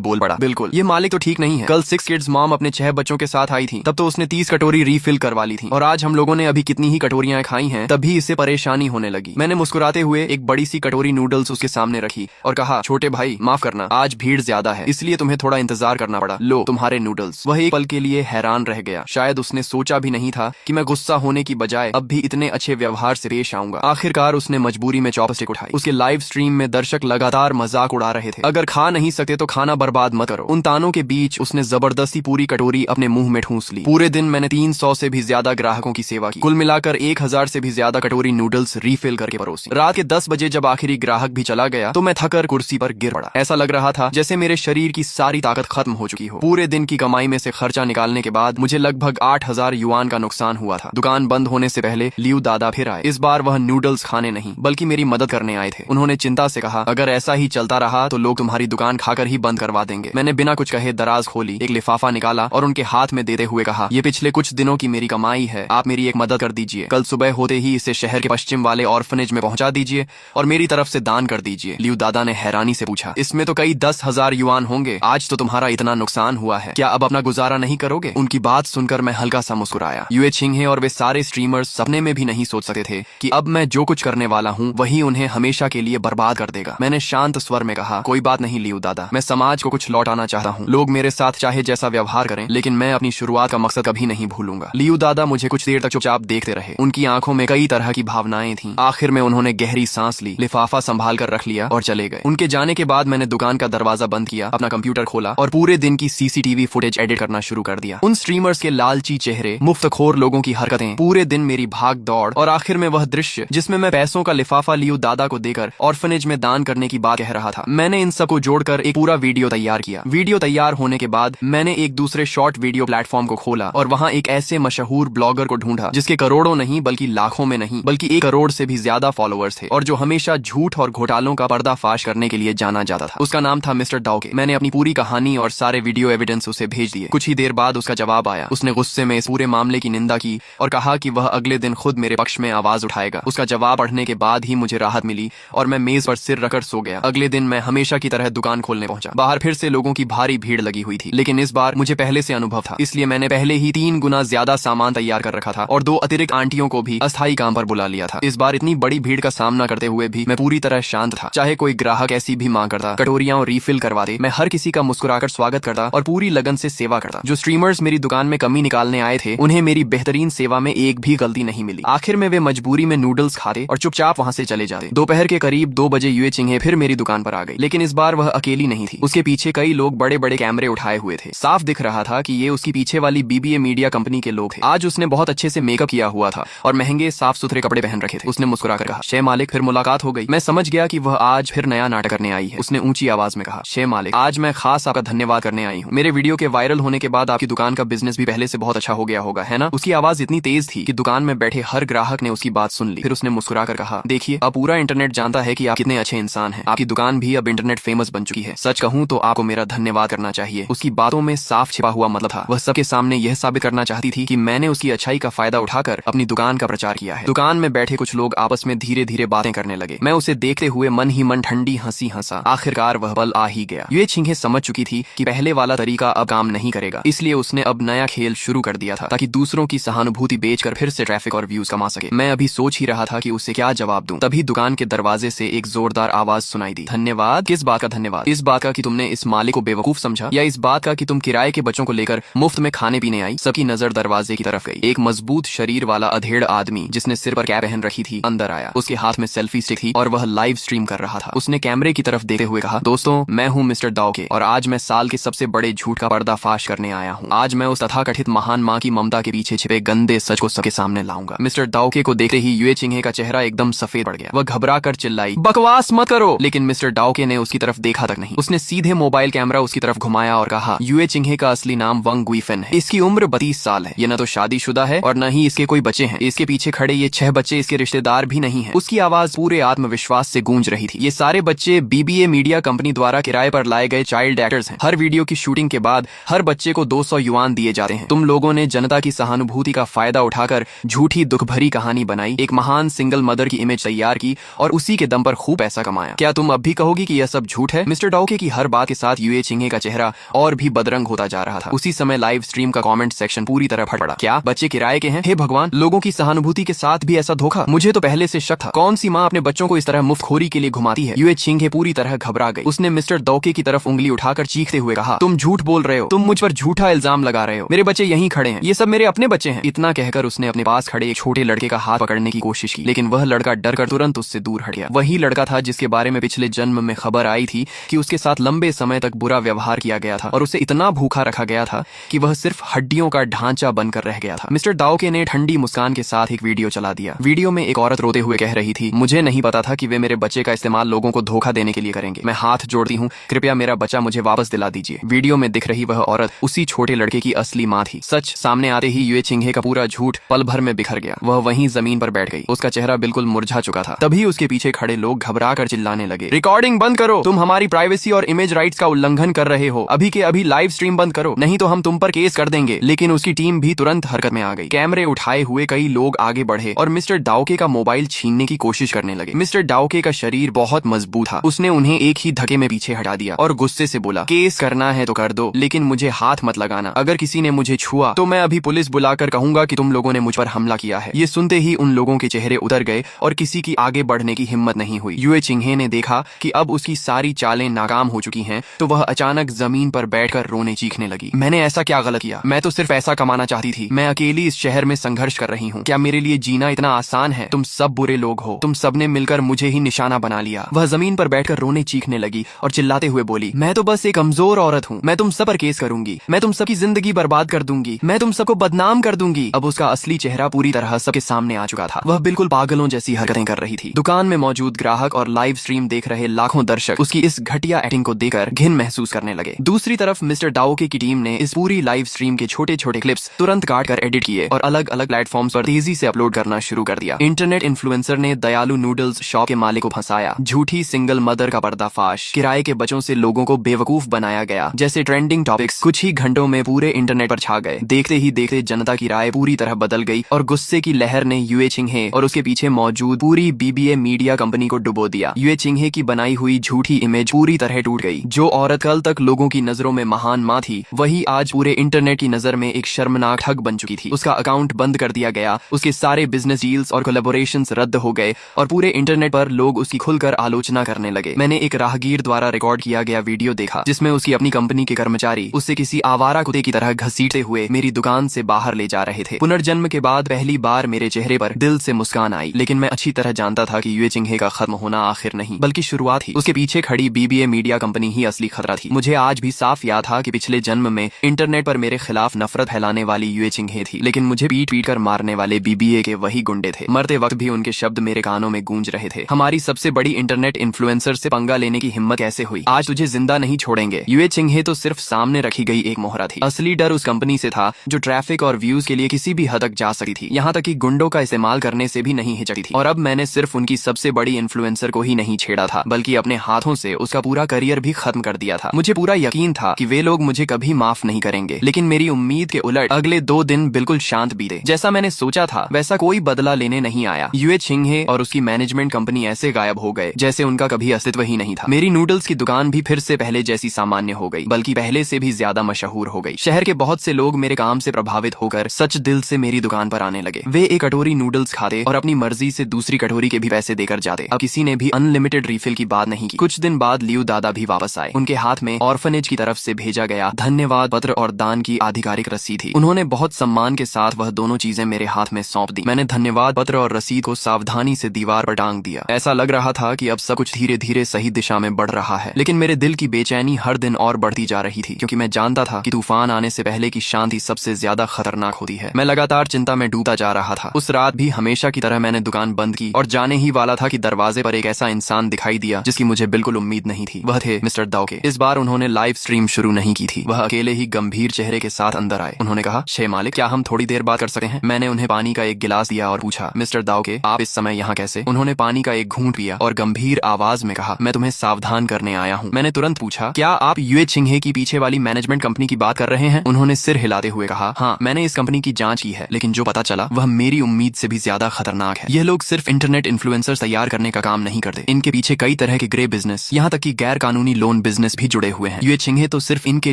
बोल पड़ा, बिल्कुल ये मालिक तो ठीक नहीं है। कल 6 किड्स मॉम अपने 6 बच्चों के साथ आई थी, तब तो उसने 30 कटोरी रीफिल करवा ली थी, और आज हम लोगों ने अभी कितनी ही कटोरियां खाई हैं तब भी इससे परेशानी होने लगी। मैंने मुस्कुराते हुए एक बड़ी सी कटोरी नूडल्स उसके सामने रखी और कहा, छोटे भाई माफ करना, आज भीड़ ज्यादा है इसलिए तुम्हें थोड़ा इंतजार करना पड़ा, लो तुम्हारे नूडल्स। वह एक पल के लिए हैरान रह गया, शायद उसने सोचा भी नहीं था कि मैं गुस्सा होने की बजाय अब भी इतने अच्छे व्यवहार से पेश आऊंगा। आखिरकार उसने मजबूरी में चॉपस्टिक उठाई। उसके लाइव स्ट्रीम में दर्शक लगातार मजाक उड़ा रहे थे, अगर खा नहीं सकते तो खाना बर्बाद मत करो। उन तानों के बीच उसने जबरदस्ती पूरी कटोरी अपने मुंह में ठूंस ली। पूरे दिन मैंने 300 से भी ज्यादा ग्राहकों की सेवा की, कुल मिलाकर 1000 से भी ज्यादा कटोरी नूडल्स रीफिल करके परोसी। रात के 10 बजे जब आखिरी ग्राहक भी चला गया तो मैं थकर कुर्सी पर गिर पड़ा। ऐसा लग रहा था जैसे मेरे शरीर की सारी ताकत खत्म हो चुकी हो। पूरे दिन की कमाई में से खर्चा निकालने के बाद मुझे लगभग 8000 युआन का नुकसान हुआ था। दुकान बंद होने से पहले लियू दादा फिर आए। इस बार वह नूडल्स खाने नहीं बल्कि मेरी मदद करने आए थे। उन्होंने चिंता से कहा, अगर ऐसा ही चलता रहा तो लोग तुम्हारी दुकान खाकर ही बंद करवा देंगे। मैंने बिना कुछ कहे दराज खोली, एक लिफाफा निकाला और उनके हाथ में देते हुए कहा, ये पिछले कुछ दिनों की मेरी कमाई है, आप मेरी एक मदद कर दीजिए। कल सुबह होते ही इसे शहर के पश्चिम वाले ऑर्फनेज में पहुंचा दीजिए और मेरी तरफ से दान कर दीजिए। लियू दादा ने हैरानी से पूछा, इसमें तो कई 10,000 युआन होंगे, आज तो तुम्हारा इतना नुकसान हुआ है, क्या अब अपना गुजारा नहीं करोगे? उनकी बात सुनकर मैं हल्का सा मुस्कुराया। यूए छिंगहे और वे सारे स्ट्रीमर्स सपने में भी नहीं सोच सकते थे कि अब मैं जो कुछ करने वाला हूँ वही उन्हें हमेशा के लिए बर्बाद कर देगा। मैंने शांत स्वर में कहा, कोई बात नहीं लियू दादा, मैं समाज को कुछ लौटाना चाहता हूँ। लोग मेरे साथ चाहे जैसा व्यवहार करें, लेकिन मैं अपनी शुरुआत का मकसद कभी नहीं भूलूंगा। लियू दादा मुझे कुछ देर तक चुपचाप देखते रहे। उनकी आंखों में कई तरह की भावनाएं थीं। आखिर में उन्होंने गहरी सांस ली, लिफाफा संभाल कर रख लिया और चले गए। उनके जाने के बाद मैंने दुकान का दरवाजा बंद किया, अपना कंप्यूटर खोला और पूरे दिन की सीसीटीवी फुटेज एडिट करना शुरू कर दिया। उन स्ट्रीमर्स के लालची चेहरे, मुफ्तखोर लोगों की हरकतें, पूरे दिन मेरी भाग दौड़ और आखिर में वह दृश्य जिसमें मैं पैसों का लिफाफा लियू दादा को देकर ऑर्फनेज में दान करने की बात कह रहा था। मैंने इन सबको जोड़कर एक पूरा वीडियो तैयार किया। वीडियो तैयार होने के बाद मैंने एक दूसरे शॉर्ट वीडियो प्लेटफॉर्म को खोला और वहां एक ऐसे मशहूर ब्लॉगर को ढूंढा जिसके करोड़ों नहीं बल्कि लाखों में नहीं बल्कि 1 करोड़ से भी ज्यादा फॉलोअर्स थे और जो हमेशा झूठ और घोटालों का पर्दाफाश करने के लिए जाना जाता था। उसका नाम था मिस्टर डाओके। मैंने अपनी पूरी कहानी और सारे वीडियो एविडेंस उसे भेज दिए। कुछ ही देर बाद उसका जवाब आया। उसने गुस्से में इस पूरे मामले की निंदा की और कहा कि वह अगले दिन खुद मेरे पक्ष में आवाज उठाएगा। उसका जवाब पढ़ने के बाद ही मुझे राहत मिली और मैं मेज पर सिर रखकर सो गया। अगले दिन मैं हमेशा की तरह दुकान खोलने पहुंचा। बाहर फिर से लोगों की भारी भीड़ लगी हुई थी, लेकिन इस बार मुझे पहले से अनुभव था, इसलिए मैंने पहले ही 3 गुना ज्यादा सामान तैयार कर रखा था और 2 अतिरिक्त आंटियों को भी अस्थायी काम पर बुला लिया था। इस बार इतनी बड़ी भीड़ का सामना करते हुए भी मैं पूरी तरह शांत था। चाहे कोई ग्राहक ऐसी भी मांग करता, कटोरियां और रीफिल करवाते, मैं हर किसी का मुस्कुराकर स्वागत करता और पूरी लगन से सेवा करता। जो स्ट्रीमर्स मेरी दुकान में कमी निकालने आए थे, उन्हें मेरी बेहतरीन सेवा में एक भी गलती नहीं मिली। आखिर में वे मजबूरी में नूडल्स खाते और चुपचाप वहां से चले जाते। दोपहर के करीब 2 बजे यूए छिंगहे फिर मेरी दुकान पर आ गई, लेकिन इस बार वह अकेली नहीं थी। उसके पीछे कई लोग बड़े बड़े कैमरे उठाए हुए थे। साफ दिख रहा था कि ये उसकी पीछे वाली बीबीए मीडिया कंपनी के लोग थे। आज उसने बहुत अच्छे से मेकअप किया हुआ था और महंगे साफ सुथरे कपड़े पहन रखे थे। उसने मुस्कुराकर कहा, शे मालिक, फिर मुलाकात हो गई। मैं समझ गया कि वह आज फिर नया नाटक करने आई है। उसने ऊंची आवाज में कहा, शे मालिक, आज मैं खास आपका धन्यवाद करने आई हूँ। मेरे वीडियो के वायरल होने के बाद आपकी दुकान का बिजनेस भी पहले से बहुत अच्छा हो गया होगा, है ना? उसकी आवाज इतनी तेज थी कि दुकान में बैठे हर ग्राहक ने उसकी बात सुन ली। फिर उसने मुस्कुराकर कहा, देखिए, अब पूरा इंटरनेट जानता है कि आप कितने अच्छे इंसान हैं। आपकी दुकान भी अब इंटरनेट फेमस बन चुकी है। सच कहूँ तो आपको मेरा धन्यवाद करना चाहिए। उसकी बातों में साफ छिपा हुआ मतलब था। वह सबके सामने यह साबित करना चाहती थी कि मैंने उसकी अच्छाई का फायदा उठाकर अपनी दुकान का प्रचार किया है। दुकान में बैठे कुछ लोग आपस में धीरे धीरे बातें करने लगे। मैं उसे देखते हुए मन ही मन ठंडी हंसी हंसा। आखिरकार वह पल आ ही गया। यूए छिंगहे समझ चुकी थी कि पहले वाला तरीका अब काम नहीं करेगा, इसलिए उसने अब नया खेल शुरू कर दिया था ताकि दूसरों की सहानुभूति बेचकर फिर से ट्रैफिक और व्यूज कमा सके। मैं अभी सोच ही रहा था कि उसे क्या जवाब दूं, तभी दुकान के दरवाजे से एक जोरदार आवाज सुनाई दी। धन्यवाद? किस बात का धन्यवाद? इस बात का कि तुमने इस मालिक को बेवकूफ समझा, या इस बात का कि तुम किराए के बच्चों को लेकर मुफ्त में खाने पीने आई? सबकी नजर दरवाजे की तरफ गई। एक मजबूत शरीर वाला अधेड़ आदमी जिसने सिर पर कैप पहन रखी थी अंदर आया। उसके हाथ में सेल्फी स्टिक थी और वह लाइव स्ट्रीम कर रहा था। उसने कैमरे की तरफ देखते हुए कहा, दोस्तों, मैं हूँ मिस्टर डाओके और आज मैं साल के सबसे बड़े झूठ का पर्दाफाश करने आया हूँ। आज मैं उस तथाकथित महान माँ की ममता के पीछे छिपे गंदे सच को सबके सामने लाऊंगा। मिस्टर डाओके को देखते ही यूए छिंगहे का चेहरा एकदम सफेद पड़ गया। वह घबरा कर चिल्लाई, बकवास मत करो। लेकिन मिस्टर डाओके ने उसकी तरफ देखा तक नहीं। उसने सीधे मोबाइल कैमरा उसकी तरफ घुमाया और कहा, यूए छिंगहे का असली नाम वंग गुइफेन है। इसकी उम्र 32 साल है। ये न तो शादीशुदा है और न ही इसके कोई बच्चे हैं। इसके पीछे खड़े ये 6 बच्चे इसके रिश्तेदार भी नहीं है। उसकी आवाज पूरे आत्मविश्वास से गूंज रही थी। ये सारे बच्चे बीबीए मीडिया कंपनी द्वारा किराए पर लाए गए चाइल्ड एक्टर्स हैं। हर वीडियो की शूटिंग के बाद हर बच्चे को 200 युआन दिए जाते हैं। तुम लोगों ने जनता की सहानुभूति का फायदा उठाकर झूठी दुख भरी कहानी बनाई, एक महान सिंगल मदर की इमेज तैयार की और उसी के दम पर खूब पैसा कमाया। क्या तुम अब भी कहोगी कि यह सब झूठ है? मिस्टर डाओके की हर बात के साथ यूए चिंगे का चेहरा और भी बदरंग होता जा रहा था। उसी समय लाइव स्ट्रीम का कमेंट सेक्शन पूरी तरह फट पड़ा। क्या बच्चे किराए के हैं? हे भगवान, लोगों की सहानुभूति के साथ भी ऐसा धोखा? मुझे तो पहले से शक था। कौन सी माँ अपने बच्चों को इस तरह मुफ्तखोरी के लिए घुमाती है? यूए चिंगे पूरी तरह घबरा गई। उसने मिस्टर डाओके की तरफ उंगली उठाकर चीखते हुए कहा, तुम झूठ बोल रहे हो, तुम मुझ पर झूठा इल्जाम लगा रहे हो। मेरे बच्चे यहीं खड़े हैं, ये सब मेरे अपने बच्चे हैं। इतना कहकर उसने अपने पास खड़े एक छोटे लड़के का हाथ पकड़ने की कोशिश की, लेकिन वह लड़का डरकर तुरंत उससे दूर हट गया। वही लड़का था जिसके बारे में पिछले जन्म में खबर आई थी कि उसके साथ लंबे समय तक बुरा व्यवहार किया गया था और उसे इतना भूखा रखा गया था कि वह सिर्फ हड्डियों का ढांचा बनकर रह गया था। मिस्टर डाओके ने ठंडी मुस्कान के साथ एक वीडियो चला दिया। वीडियो में एक औरत रोते हुए कह रही थी, मुझे नहीं पता था कि वे मेरे बच्चे का इस्तेमाल लोगों को धोखा देने के लिए करेंगे। मैं हाथ जोड़ती हूँ, कृपया मेरा बच्चा मुझे वापस दिला दीजिए। वीडियो में दिख रही वह औरत उसी छोटे लड़के की असली माँ थी। सच सामने आते ही यूए चिंगे का पूरा झूठ पल भर में बिखर गया। वह वहीं जमीन पर बैठ गई। उसका चेहरा बिल्कुल मुरझा चुका था। तभी उसके पीछे खड़े लोग घबरा कर चिल्लाने लगे, रिकॉर्डिंग बंद करो, तुम हमारी प्राइवेसी और इमेज राइट्स का उल्लंघन कर रहे हो। अभी के अभी लाइव स्ट्रीम बंद करो, नहीं तो हम तुम पर केस कर देंगे। लेकिन उसकी टीम भी तुरंत हरकत में आ गई। कैमरे उठाए हुए कई लोग आगे बढ़े और मिस्टर डाओके का मोबाइल छीनने की कोशिश करने लगे। मिस्टर डाओके का शरीर बहुत मजबूत था। उसने उन्हें एक ही धक्के में पीछे हटा दिया और गुस्से से बोला, केस करना है तो कर दो, लेकिन मुझे हाथ मत लगाना। अगर किसी ने मुझे छुआ तो मैं अभी पुलिस बुलाकर कहूंगा कि तुम लोगों ने मुझ पर हमला किया है। ये सुनते ही उन लोगों के चेहरे उतर गए और किसी की आगे बढ़ने की हिम्मत नहीं हुई। यूए चिंगे ने देखा कि अब उसकी सारी चालें नाकाम हो चुकी हैं, तो वह अचानक जमीन पर बैठकर रोने चीखने लगी। मैंने ऐसा क्या गलत किया? मैं तो सिर्फ पैसा कमाना चाहती थी। मैं अकेली इस शहर में संघर्ष कर रही हूँ। क्या मेरे लिए जीना इतना आसान है? तुम सब बुरे लोग हो। तुम सबने मिलकर मुझे ही निशाना बना लिया। वह जमीन पर बैठकर रोने चीखने लगी और चिल्लाते हुए बोली, मैं तो बस एक कमजोर औरत हूँ। मैं तुम सब पर केस करूंगी। मैं तुम सबकी जिंदगी बर्बाद कर दूंगी। मैं तुम सबको बदनाम कर दूंगी। अब उसका असली चेहरा पूरी तरह सबके सामने आ चुका था। वह बिल्कुल पागलों जैसी हरकतें कर रही थी। दुकान में मौजूद ग्राहक और लाइव स्ट्रीम देख रहे लाखों दर्शक उसकी इस घटिया एक्टिंग को देखकर घिन महसूस करने लगे। दूसरी तरफ मिस्टर डाओके की टीम ने इस पूरी लाइव स्ट्रीम के छोटे छोटे क्लिप्स तुरंत काट कर एडिट किए और अलग अलग प्लेटफॉर्म्स पर तेजी से अपलोड करना शुरू कर दिया। इंटरनेट इन्फ्लुएंसर ने दयालु नूडल्स शॉप के मालिक को फंसाया, झूठी सिंगल मदर का पर्दाफाश, किराए के बच्चों से लोगों को बेवकूफ बनाया गया जैसे ट्रेंडिंग टॉपिक्स कुछ ही घंटों में पूरे इंटरनेट पर छा गए। देखते ही देखते जनता की राय पूरी तरह बदल गई और गुस्से की लहर ने यूए चिंगे और उसके पीछे मौजूद पूरी बीबीए मीडिया कंपनी को डुबो दिया। यूए चिंगे की बनाई हुई झूठी इमेज पूरी तरह टूट गई। जो औरत कल तक लोगों की नजरों में महान माँ थी, वही आज पूरे इंटरनेट की नजर में एक शर्मनाक ठग बन चुकी थी। उसका अकाउंट बंद कर दिया गया, उसके सारे बिजनेस डील्स और कोलैबोरेशंस रद्द हो गए और पूरे इंटरनेट पर लोग उसकी खुलकर आलोचना करने लगे। मैंने एक राहगीर द्वारा रिकॉर्ड किया गया वीडियो देखा जिसमें उसकी अपनी कंपनी के कर्मचारी उससे किसी आवारा कुत्ते की तरह घसीटते हुए मेरी दुकान से बाहर ले जा रहे थे। पुनर्जन्म के बाद पहली बार मेरे चेहरे पर दिल से मुस्कान आई, लेकिन मैं अच्छी तरह जानता था कि यूए चिंगे का खत्म होना आखिर नहीं बल्कि शुरुआत ही। उसके पीछे खड़ी बीबीए मीडिया कंपनी ही असली खतरा थी। मुझे आज भी साफ याद था कि पिछले जन्म में इंटरनेट पर मेरे खिलाफ नफरत फैलाने वाली यूए चिंगे थी, लेकिन मुझे पीट पीट कर मारने वाले बीबीए के वही गुंडे थे। मरते वक्त भी उनके शब्द मेरे कानों में गूंज रहे थे, हमारी सबसे बड़ी इंटरनेट इन्फ्लुएंसर से पंगा लेने की हिम्मत कैसे हुई? आज तुझे जिंदा नहीं छोड़ेंगे। यूए चिंगे तो सिर्फ सामने रखी गई एक मोहरा थी। असली डर उस कंपनी से था जो ट्रैफिक और व्यूज के लिए किसी भी हद तक जा सकती थी, यहाँ तक कि गुंडों का इस्तेमाल करने से भी नहीं हिचकती थी। और अब मैंने सिर्फ उनकी सबसे बड़ी इन्फ्लुएंसर को ही नहीं छेड़ा था, बल्कि अपने हाथों से उसका पूरा करियर भी खत्म कर दिया था। मुझे पूरा यकीन था कि वे लोग मुझे कभी माफ नहीं करेंगे, लेकिन मेरी उम्मीद के उलट अगले 2 दिन बिल्कुल शांत बीते। जैसा मैंने सोचा था वैसा कोई बदला लेने नहीं आया। यूए चिंगे और उसकी मैनेजमेंट कंपनी ऐसे गायब हो गए जैसे उनका कभी अस्तित्व ही नहीं था। मेरी नूडल्स की दुकान भी फिर से पहले जैसी सामान्य हो गई, बल्कि पहले से भी ज्यादा मशहूर हो गई। शहर के बहुत से लोग मेरे काम से प्रभावित होकर सच दिल से मेरी दुकान पर आने लगे। वे एक कटोरी नूडल्स खाते और अपनी मर्जी से दूसरी कटोरी के भी पैसे देकर जाते। अब किसी ने भी अनलिमिटेड रिफिल की बात नहीं की। कुछ दिन बाद लियू दादा भी वापस आए। उनके हाथ में ऑर्फनेज की तरफ से भेजा गया धन्यवाद पत्र और दान की आधिकारिक रसीद थी। उन्होंने बहुत सम्मान के साथ वह दोनों चीजें मेरे हाथ में सौंप दी। मैंने धन्यवाद पत्र और रसीद को सावधानी से दीवार पर टांग दिया। ऐसा लग रहा था कि अब सब कुछ धीरे धीरे सही दिशा में बढ़ रहा है, लेकिन मेरे दिल की बेचैनी हर दिन और बढ़ती जा रही थी, क्योंकि मैं जानता था कि तूफान आने से पहले की शांति सबसे ज्यादा खतरनाक होती है। मैं लगातार चिंता में डूबता जा रहा था। उस रात भी हमेशा की तरह मैंने दुकान बंद की और जाने ही वाला था कि दरवाजे पर एक ऐसा इंसान दिखाई दिया जिसकी मुझे बिल्कुल उम्मीद नहीं थी। वह थे मिस्टर डाओके। इस बार उन्होंने लाइव स्ट्रीम शुरू नहीं की थी। वह अकेले ही गंभीर चेहरे के साथ अंदर आए। उन्होंने कहा, शे मालिक, क्या हम थोड़ी देर बात कर सकते हैं? मैंने उन्हें पानी का एक गिलास दिया और पूछा, मिस्टर डाओके, आप इस समय यहाँ कैसे? उन्होंने पानी का एक घूंट पिया और गंभीर आवाज में कहा, मैं तुम्हें सावधान करने आया हूँ। मैंने तुरंत पूछा, क्या आप यूए चिंगे की पीछे वाली मैनेजमेंट कंपनी की बात कर रहे हैं? उन्होंने सिर हिलाते हुए कहा, हाँ, मैंने इस कंपनी की जांच की है, लेकिन जो पता चला वह मेरी उम्मीद से भी ज्यादा खतरनाक है। यह लोग सिर्फ इंटरनेट इन्फ्लुएंसर्स तैयार करने का काम नहीं करते। इनके पीछे कई तरह तरह के ग्रे बिजनेस, यहाँ तक कि गैर कानूनी लोन बिजनेस भी जुड़े हुए हैं। ये चिंहे तो सिर्फ इनके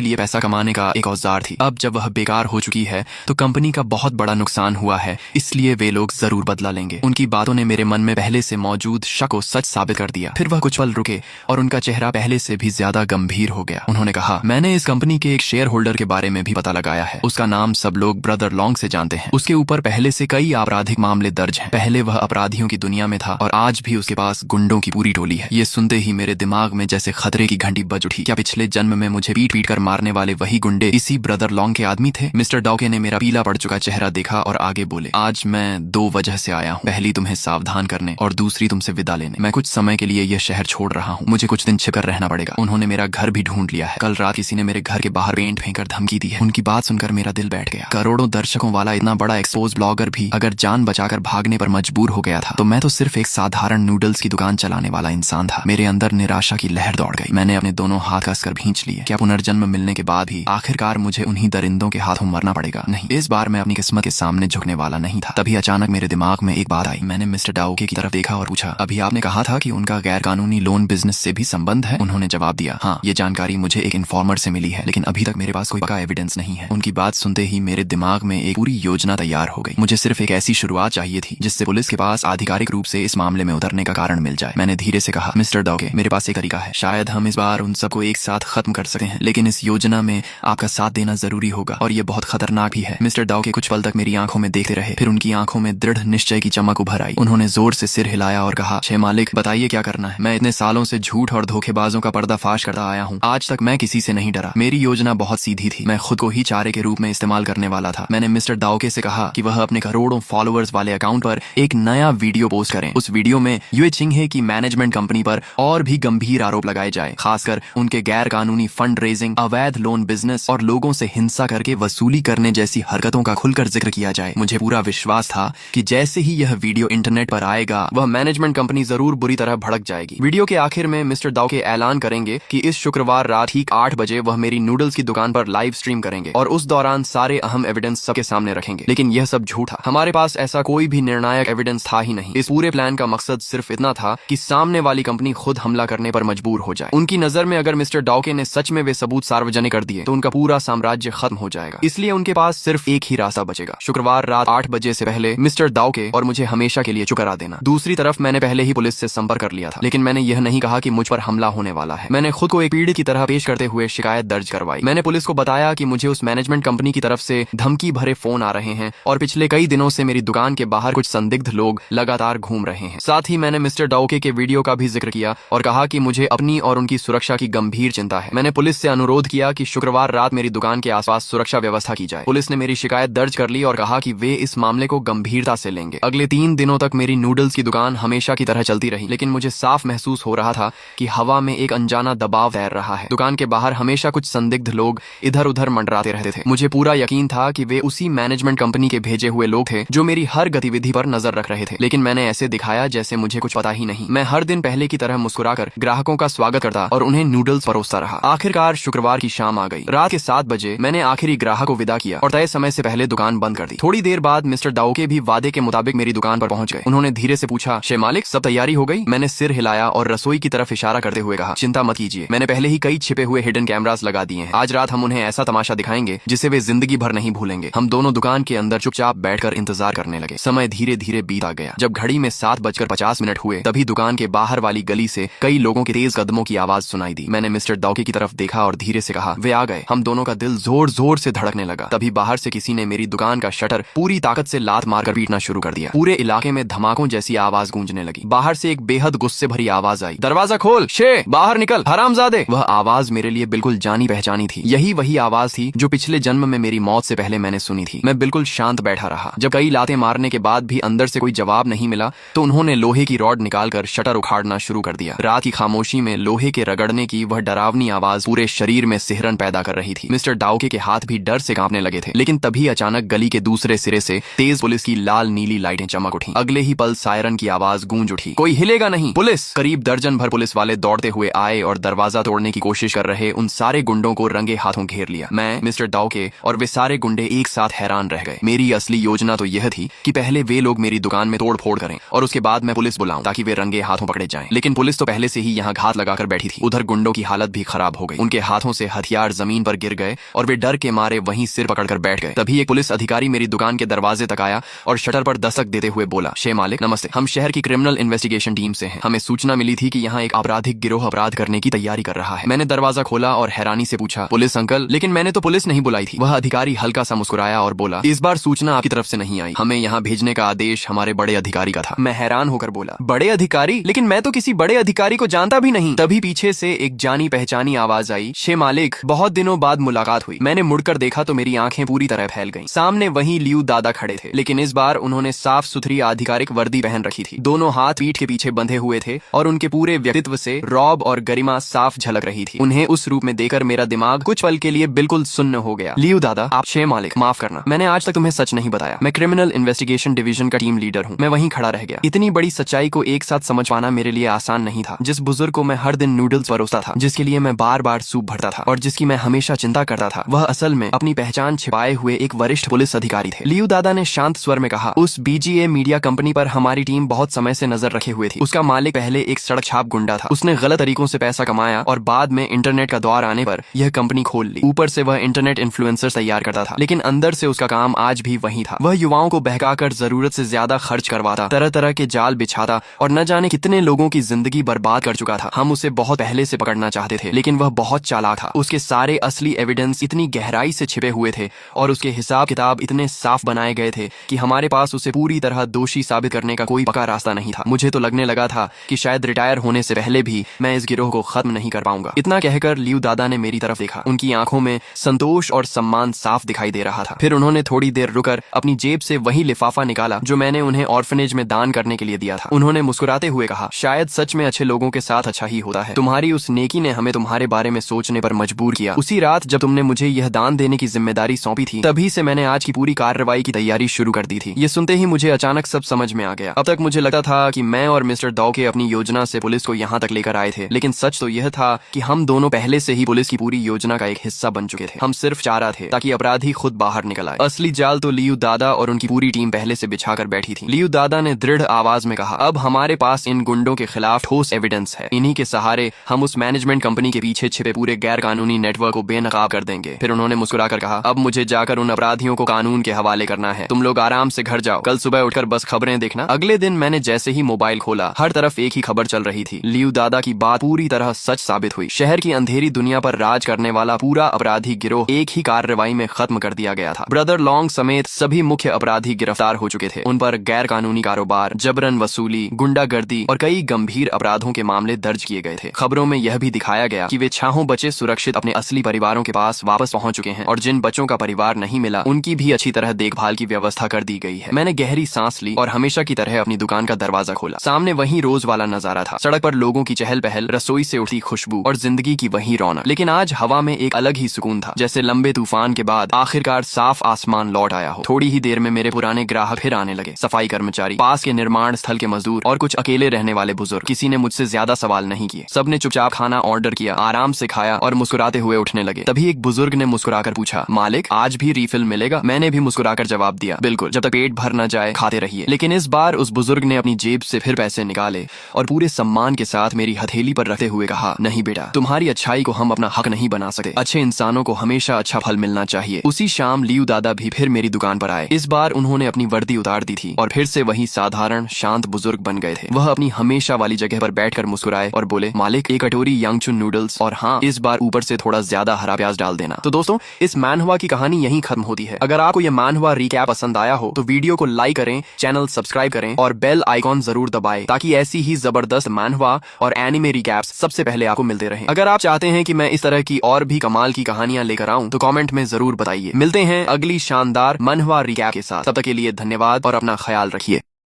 लिए पैसा कमाने का एक औजार थी। अब जब वह बेकार हो चुकी है तो कंपनी का बहुत बड़ा नुकसान हुआ है, इसलिए वे लोग जरूर बदला लेंगे। उनकी बातों ने मेरे मन में पहले से मौजूद शक को सच साबित कर दिया। फिर वह कुछ पल रुके और उनका चेहरा पहले से भी ज्यादा गंभीर हो गया। उन्होंने कहा, मैंने इस कंपनी के एक शेयर होल्डर के बारे में भी पता लगाया है। उसका नाम सब लोग ब्रदर लॉन्ग से जानते हैं। उसके ऊपर पहले से कई आपराधिक मामले दर्ज हैं। पहले वह अपराधियों की दुनिया में था और आज भी उसके पास गुंडों की पूरी टोली है। ये सुनते ही मेरे दिमाग में जैसे खतरे की घंटी बज उठी। क्या पिछले जन्म में मुझे पीट पीट कर मारने वाले वही गुंडे इसी ब्रदर लॉन्ग के आदमी थे? मिस्टर डाउके ने मेरा पीला पड़ चुका चेहरा देखा और आगे बोले, आज मैं दो वजह से आया हूँ। पहली तुम्हें सावधान करने और दूसरी तुमसे विदा लेने। मैं कुछ समय के लिए यह शहर छोड़ रहा हूँ। मुझे कुछ दिन छिपकर रहना पड़ेगा। उन्होंने मेरा घर भी ढूंढ लिया है। कल रात किसी ने मेरे घर के बाहर पेंट फेंककर धमकी दी है। उनकी बात सुनकर मेरा दिल बैठ गया। करोड़ों दर्शकों वाला इतना बड़ा एक्सपोज ब्लॉगर भी अगर जान बचाकर भागने पर मजबूर हो गया था तो मैं तो सिर्फ एक साधारण नूडल्स की दुकान चलाने वाला इंसान था। मेरे अंदर निराशा की लहर दौड़ गई। मैंने अपने दोनों हाथ कसकर भींच लिए। क्या पुनर्जन्म मिलने के बाद भी आखिरकार मुझे उन्हीं दरिंदों के हाथों मरना पड़ेगा? नहीं, इस बार मैं अपनी किस्मत के सामने झुकने वाला नहीं था। तभी अचानक मेरे दिमाग में एक बात आई। मैंने मिस्टर डाउके की तरफ देखा और पूछा, अभी आपने कहा था कि उनका गैर कानूनी लोन बिजनेस से भी संबंध है? उन्होंने जवाब दिया, हाँ, ये जानकारी मुझे एक इन्फॉर्मर से मिली है, लेकिन अभी तक मेरे पास कोई पक्का एविडेंस नहीं है। उनकी बात सुनते ही मेरे दिमाग में एक पूरी योजना तैयार हो गई। मुझे सिर्फ एक ऐसी शुरुआत चाहिए थी जिससे पुलिस के पास आधिकारिक रूप से इस मामले में उतरने का कारण मिल जाए। मैंने धीरे से कहा, मिस्टर डाउके, मेरे पास एक तरीका है। शायद हम इस बार उन सबको एक साथ खत्म कर सकते हैं, लेकिन इस योजना में आपका साथ देना जरूरी होगा और ये बहुत खतरनाक भी है। मिस्टर डाउके कुछ पल तक मेरी आंखों में देखते रहे, फिर उनकी आंखों में दृढ़ निश्चय की चमक उभर आई। उन्होंने जोर से सिर हिलाया और कहा, छे मालिक, बताइए क्या करना है। मैं इतने सालों से झूठ और धोखेबाजों का पर्दाफाश करता आया हूँ। आज तक मैं किसी से नहीं डरा। मेरी योजना बहुत सीधी थी। मैं खुद को ही चारे के रूप में इस्तेमाल करने वाला था। मैंने मिस्टर डाउके से कहा कि वह अपने करोड़ों फॉलोअर्स वाले अकाउंट पर एक नया वीडियो पोस्ट करें। उस वीडियो में यूए चिंहे की मैनेजमेंट कंपनी पर और भी गंभीर आरोप लगाए जाए, खासकर उनके गैर कानूनी फंड रेजिंग, अवैध लोन बिजनेस और लोगों से हिंसा करके वसूली करने जैसी हरकतों का खुलकर जिक्र किया जाए। मुझे पूरा विश्वास था कि जैसे ही यह वीडियो इंटरनेट पर आएगा वह मैनेजमेंट कंपनी जरूर बुरी तरह भड़क जाएगी। वीडियो के आखिर में मिस्टर डाउके ऐलान करेंगे कि इस शुक्रवार रात ठीक 8 बजे वह मेरी नूडल्स की दुकान पर लाइव स्ट्रीम करेंगे और उस दौरान सारे अहम एविडेंस सबके सामने रखेंगे। लेकिन यह सब झूठा। हमारे पास ऐसा कोई भी निर्णायक एविडेंस था ही नहीं। इस पूरे प्लान का मकसद सिर्फ इतना था कि सामने वाली कंपनी खुद हमला करने पर मजबूर हो जाए। उनकी नजर में अगर मिस्टर डाउके ने सच में वे सबूत सार्वजनिक कर दिए तो उनका पूरा साम्राज्य खत्म हो जाएगा। इसलिए उनके पास सिर्फ एक ही रास्ता बचेगा, शुक्रवार रात 8 बजे से पहले मिस्टर डाउके और मुझे हमेशा के लिए चुप करा देना। दूसरी तरफ मैंने पहले ही पुलिस से संपर्क कर लिया था, लेकिन मैंने यह नहीं कहा कि मुझ पर हमला होने वाला है। मैंने खुद को एक पीड़ित की तरह पेश करते हुए शिकायत दर्ज करवाई। मैंने पुलिस को बताया कि मुझे उस मैनेजमेंट कंपनी की तरफ से धमकी भरे फोन आ रहे हैं और पिछले कई दिनों से मेरी दुकान के बाहर कुछ संदिग्ध लोग लगातार घूम रहे हैं। साथ ही मैंने मिस्टर डाउके के वीडियो का भी जिक्र किया और कहा कि मुझे अपनी और उनकी सुरक्षा की गंभीर चिंता है। मैंने पुलिस से अनुरोध किया कि शुक्रवार रात मेरी दुकान के आसपास सुरक्षा व्यवस्था की जाए। पुलिस ने मेरी शिकायत दर्ज कर ली और कहा कि वे इस मामले को गंभीरता से लेंगे। अगले 3 दिनों तक मेरी नूडल्स की दुकान हमेशा की तरह चलती रही, लेकिन मुझे साफ महसूस हो रहा था कि हवा में एक अनजाना दबाव तैर रहा है। दुकान के बाहर हमेशा कुछ संदिग्ध लोग इधर उधर मंडराते रहते थे। मुझे पूरा यकीन था कि वे उसी मैनेजमेंट कंपनी के भेजे हुए लोग थे जो मेरी हर गतिविधि पर नजर रख रहे थे, लेकिन मैंने ऐसे दिखाया जैसे मुझे कुछ पता ही नहीं। मैं हर दिन पहले की तरह मुस्कुराकर ग्राहकों का स्वागत करता और उन्हें नूडल्स परोसता रहा। आखिरकार शुक्रवार की शाम आ गई। रात के 7 बजे मैंने आखिरी ग्राहक को विदा किया और तय समय से पहले दुकान बंद कर दी। थोड़ी देर बाद मिस्टर डाउके भी वादे के मुताबिक मेरी दुकान पर पहुंच गए। उन्होंने धीरे से पूछा, शे मालिक, सब तैयारी हो गई? मैंने सिर हिलाया और रसोई की तरफ इशारा करते हुए कहा, चिंता मत कीजिए, मैंने पहले ही कई छिपे हुए हिडन कैमरास लगा दिए हैं। आज रात हम उन्हें ऐसा तमाशा दिखाएंगे जिसे वे जिंदगी भर नहीं भूलेंगे। हम दोनों दुकान के अंदर चुपचाप बैठकर इंतजार करने लगे। समय धीरे धीरे बीता गया। जब घड़ी में 7:50 हुए तभी दुकान के बाहर वाली गली से कई लोगों के तेज कदमों की आवाज सुनाई दी। मैंने मिस्टर डाउके की तरफ देखा और धीरे से कहा, वे आ गए। हम दोनों का दिल जोर जोर से धड़कने लगा। तभी बाहर से किसी ने मेरी दुकान का शटर पूरी ताकत से लात मारकर पीटना शुरू कर दिया। पूरे इलाके में धमाकों जैसी आवाज गूंजने लगी। बाहर से एक बेहद गुस्से भरी आवाज आई, दरवाजा खोल, शे बाहर निकल, हरामजादे। वह आवाज मेरे लिए बिल्कुल जानी पहचानी थी। यही वही आवाज थी जो पिछले जन्म में मेरी मौत से पहले मैंने सुनी थी। मैं बिल्कुल शांत बैठा रहा। जब कई लातें मारने के बाद भी अंदर से कोई जवाब नहीं मिला तो उन्होंने लोहे की रॉड निकालकर शटर उखाड़ना शुरू कर दिया। रात की खामोशी में लोहे के रगड़ने की वह डरावनी आवाज पूरे शरीर में सिहरन पैदा कर रही थी। मिस्टर डाउके के हाथ भी डर से कांपने लगे थे। लेकिन तभी अचानक गली के दूसरे सिरे से तेज पुलिस की लाल नीली लाइटें चमक उठी। अगले ही पल सायरन की आवाज गूंज उठी, कोई हिलेगा नहीं, पुलिस। करीब दर्जन भर पुलिस वाले दौड़ते हुए आए और दरवाजा तोड़ने की कोशिश कर रहे उन सारे गुंडों को रंगे हाथों घेर लिया। मैं, मिस्टर डाउके और वे सारे गुंडे एक साथ हैरान रह गए। मेरी असली योजना तो यह थी कि पहले वे लोग मेरी दुकान में तोड़ फोड़ करें और उसके बाद मैं पुलिस बुलाऊं ताकि वे रंगे हाथों पकड़े जाएं। लेकिन पुलिस तो पहले से ही यहाँ घात लगाकर बैठी थी। उधर गुंडों की हालत भी खराब हो गई। उनके हाथों से हथियार जमीन पर गिर गए और वे डर के मारे वहीं सिर पकड़कर बैठ गए। तभी एक पुलिस अधिकारी मेरी दुकान के दरवाजे तक आया और शटर पर दस्तक देते हुए बोला, शे मालिक नमस्ते, हम शहर की क्रिमिनल इन्वेस्टिगेशन टीम से हैं। हमें सूचना मिली थी कि यहाँ एक आपराधिक गिरोह अपराध करने की तैयारी कर रहा है। मैंने दरवाजा खोला और हैरानी से पूछा, पुलिस अंकल? लेकिन मैंने तो पुलिस नहीं बुलाई थी। वह अधिकारी हल्का सा मुस्कुराया और बोला, इस बार सूचना आपकी तरफ से नहीं आई, हमें यहाँ भेजने का आदेश हमारे बड़े अधिकारी का था। मैं हैरान होकर बोला, बड़े अधिकारी? लेकिन मैं तो किसी बड़े अधिकारी को जानता भी नहीं। तभी पीछे से एक जानी पहचानी आवाज आई, शे मालिक, बहुत दिनों बाद मुलाकात हुई। मैंने मुड़कर देखा तो मेरी आंखें पूरी तरह फैल गईं। सामने वहीं लियू दादा खड़े थे, लेकिन इस बार उन्होंने साफ सुथरी आधिकारिक वर्दी पहन रखी थी। दोनों हाथ पीठ के पीछे बंधे हुए थे और उनके पूरे व्यक्तित्व से रौब और गरिमा साफ झलक रही थी। उन्हें उस रूप में देखकर मेरा दिमाग कुछ पल के लिए बिल्कुल सुन्न हो गया। लियू दादा, आप शे मालिक, माफ करना, मैंने आज तक तुम्हें सच नहीं बताया। मैं क्रिमिनल इन्वेस्टिगेशन डिवीजन का टीम लीडर हूँ। मैं वहीं खड़ा रह गया। इतनी बड़ी सच्चाई को एक साथ समझ पाना मेरे लिए आसान नहीं था। जिस बुजुर्ग को मैं हर दिन नूडल्स परोसता था, जिसके लिए मैं बार बार सूप भरता था और जिसकी मैं हमेशा चिंता करता था, वह असल में अपनी पहचान छिपाए हुए एक वरिष्ठ पुलिस अधिकारी थे। लियू दादा ने शांत स्वर में कहा, उस बीजीए मीडिया कंपनी पर हमारी टीम बहुत समय से नजर रखे हुए थी। उसका मालिक पहले एक सड़क छाप गुंडा था। उसने गलत तरीकों से पैसा कमाया और बाद में इंटरनेट का दौर आने पर यह कंपनी खोल ली। ऊपर से वह इंटरनेट इन्फ्लुएंसर तैयार करता था, लेकिन अंदर से उसका काम आज भी वही था। वह युवाओं को बहकाकर जरूरत से ज्यादा खर्च करवाता, तरह तरह के जाल बिछाता और न जाने कितने लोगों की जिंदगी बर्बाद कर चुका था। हम उसे बहुत पहले से पकड़ना चाहते थे, लेकिन वह बहुत चालाक था। उसके सारे असली एविडेंस इतनी गहराई से छिपे हुए थे और उसके हिसाब किताब इतने साफ बनाए गए थे कि हमारे पास उसे पूरी तरह दोषी साबित करने का कोई पक्का रास्ता नहीं था। मुझे तो लगने लगा था कि शायद रिटायर होने से पहले भी मैं इस गिरोह को खत्म नहीं कर पाऊंगा। इतना कहकर लियू दादा ने मेरी तरफ देखा। उनकी आंखों में संतोष और सम्मान साफ दिखाई दे रहा था। फिर उन्होंने थोड़ी देर रुकर अपनी जेब से वही लिफाफा निकाला जो मैंने उन्हें ऑर्फनेज में दान करने के लिए दिया था। उन्होंने मुस्कुराते हुए कहा, शायद सच में अच्छे लोगों के साथ अच्छा ही होता है। तुम्हारी उस नेकी ने हमें तुम्हारे बारे में सोचने पर मजबूर किया। उसी रात जब तुमने मुझे यह दान देने की जिम्मेदारी सौंपी थी, तभी से मैंने आज की पूरी कार्रवाई की तैयारी शुरू कर दी थी। ये सुनते ही मुझे अचानक सब समझ में आ गया। अब तक मुझे लगता था कि मैं और मिस्टर दौके अपनी योजना से पुलिस को यहाँ तक लेकर आए थे, लेकिन सच तो यह था कि हम दोनों पहले से ही पुलिस की पूरी योजना का एक हिस्सा बन चुके थे। हम सिर्फ चाह रहे थे ताकि अपराधी खुद बाहर निकल आए। असली जाल तो लियू दादा और उनकी पूरी टीम पहले से बिछाकर बैठी थी। लियू दादा ने दृढ़ आवाज में कहा, अब हमारे पास इन गुंडों के खिलाफ ठोस एविडेंस है। इन्हीं के सहारे हम उस मैनेजमेंट कंपनी के पीछे छिपे पूरे गैर कानूनी नेटवर्क को बेनकाब कर देंगे। फिर उन्होंने मुस्कुराकर कहा, अब मुझे जाकर उन अपराधियों को कानून के हवाले करना है। तुम लोग आराम से घर जाओ, कल सुबह उठकर बस खबरें देखना। अगले दिन मैंने जैसे ही मोबाइल खोला, हर तरफ एक ही खबर चल रही थी। लियू दादा की बात पूरी तरह सच साबित हुई। शहर की अंधेरी दुनिया पर राज करने वाला पूरा अपराधी गिरोह एक ही कार्रवाई में खत्म कर दिया गया था। ब्रदर लॉन्ग समेत सभी मुख्य अपराधी गिरफ्तार हो चुके थे। उन पर गैर कानूनी कारोबार, जबरन वसूली, गुंडागर्दी और कई गंभीर अपराधों के मामले दर्ज किए गए थे। खबरों में यह भी दिखाया गया कि वे छाहों बचे सुरक्षित अपने असली परिवारों के पास वापस पहुंच चुके हैं और जिन बच्चों का परिवार नहीं मिला, उनकी भी अच्छी तरह देखभाल की व्यवस्था कर दी गई है। मैंने गहरी सांस ली और हमेशा की तरह अपनी दुकान का दरवाजा खोला। सामने वही रोज वाला नजारा था, सड़क पर लोगों की चहल पहल, रसोई से उठती खुशबू और जिंदगी की वही रौनक। लेकिन आज हवा में एक अलग ही सुकून था, जैसे लंबे तूफान के बाद आखिरकार साफ आसमान लौट आया हो। थोड़ी ही देर में मेरे पुराने ग्राहक फिर आने लगे। सफाई कर्मचारी, पास के निर्माण स्थल के मजदूर और कुछ अकेले रहने वाले बुजुर्ग। किसी ने मुझसे ज्यादा सवाल नहीं किए। सबने चुपचाप खाना ऑर्डर किया, आराम से खाया और मुस्कुराते हुए उठने लगे। तभी एक बुजुर्ग ने मुस्कुराकर पूछा, मालिक आज भी रिफिल मिलेगा? मैंने भी मुस्कुराकर जवाब दिया, बिल्कुल, जब तक पेट भर न जाए खाते रहिए। लेकिन इस बार उस बुजुर्ग ने अपनी जेब से फिर पैसे निकाले और पूरे सम्मान के साथ मेरी हथेली पर रखते हुए कहा, नहीं बेटा, तुम्हारी अच्छाई को हम अपना हक नहीं बना सकते। अच्छे इंसानों को हमेशा अच्छा फल मिलना चाहिए। उसी शाम लियू दादा भी फिर मेरी दुकान पर आए। इस बार उन्होंने अपनी वर्दी उतार दी थी और फिर से वही साधारण शांत बुजुर्ग बन गए थे। वह अपनी हमेशा वाली जगह पर बैठकर मुस्कुराए और बोले, मालिक एक कटोरी यांगचुन नूडल्स और हाँ, इस बार ऊपर से थोड़ा ज्यादा हरा प्याज डाल देना। तो दोस्तों, इस मैनहुआ की कहानी यहीं खत्म होती है। अगर आपको यह मैनहुआ रिकैप पसंद आया हो तो वीडियो को लाइक करें, चैनल सब्सक्राइब करें और बेल आइकॉन जरूर दबाएं ताकि ऐसी ही जबरदस्त मैनहुआ और एनिमे रिकैप्स सबसे पहले आपको मिलते रहें। अगर आप चाहते हैं कि मैं इस तरह की और भी कमाल की कहानियां लेकर आऊं तो कमेंट में जरूर बताइए। मिलते हैं अगली शानदार मैनहुआ रिकैप के साथ। तब तक के लिए धन्यवाद और अपना ख्याल रखिए।